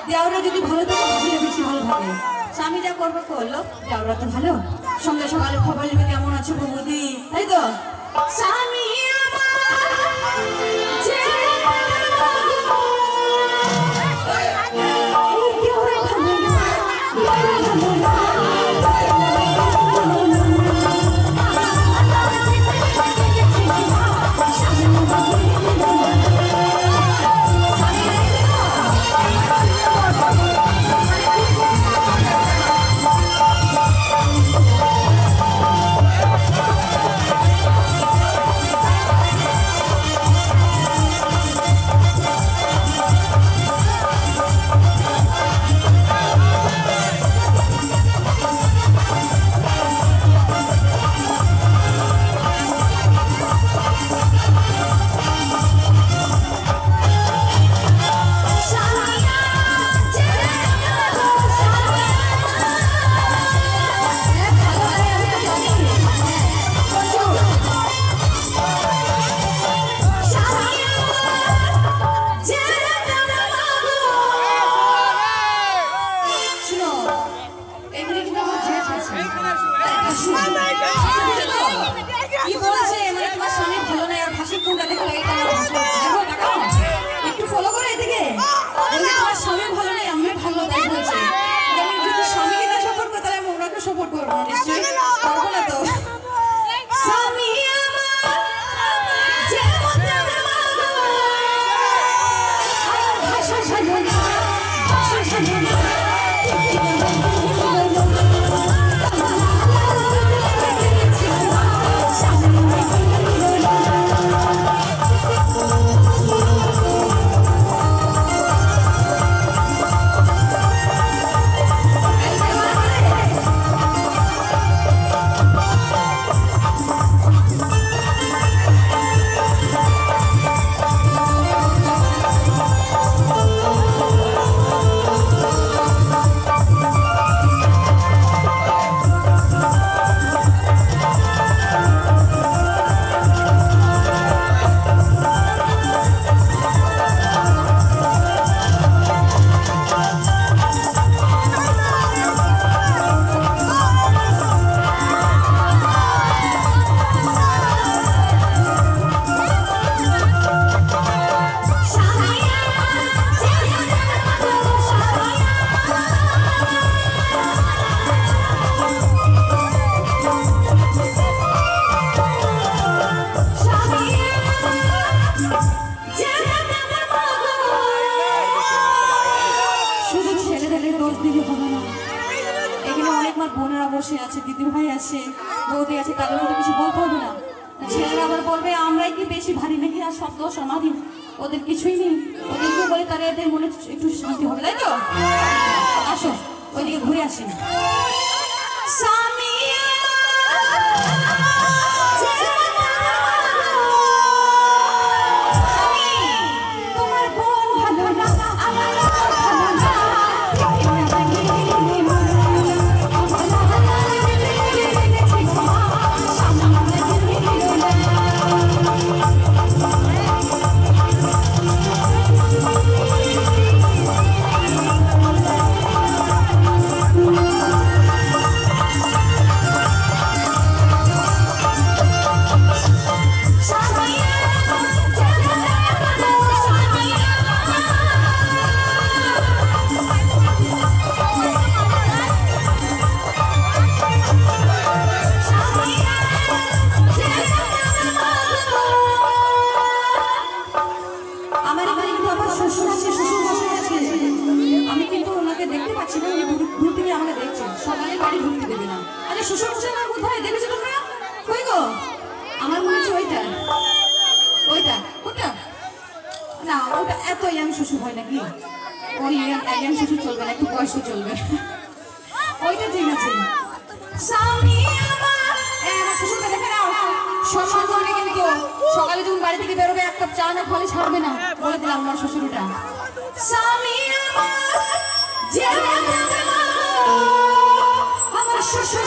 দেওরা যদি ভালো থাকে ভাবিরা বেশি ভালো থাকে। স্বামী যা করবে করলো, দেওরা তো ভালো। সন্ধ্যা সকালে খবর নেবে কেমন আছে বৌদি, তাই তো? স্বামী একটু ফলো করে এদিকে তোমার স্বামী ভালো নেই, আমি ভালো তাই বলছি। যেমন যদি স্বামীকে না সাপোর্ট করে তাহলে আমি ওনাকে সাপোর্ট করবো নিশ্চয়ই, পারবো না তো। স্বামী বোনেরা বসে আছে, দিদির ভাই আছে, বৌদি আছে, তাদের মধ্যে কিছু বলতে হবে না। ছেলেরা আবার বলবে আমরাই কি বেশি ভারী নাকি, আর সব দোষ আমাদের, ওদের কিছুই নেই। ওদেরকে বলে তারা এদের মনে একটু শান্তি হবে, তাই তো? আসো ওইদিকে ঘুরে আসি। শ্বশুর হয় নাকি? ওই একজন শ্বশুর চলবে না, একটু বয়স চলবে, ওইটা ঠিক আছে। শ্বশুরকে দেখে নাও, সম্মান করবে কিন্তু। সকালে যখন বাড়ি থেকে বেরোবে এক কাপ চা না খালি ছাড়বে না, বলে দিলাম আমার শ্বশুরটা। আমার শ্বশুর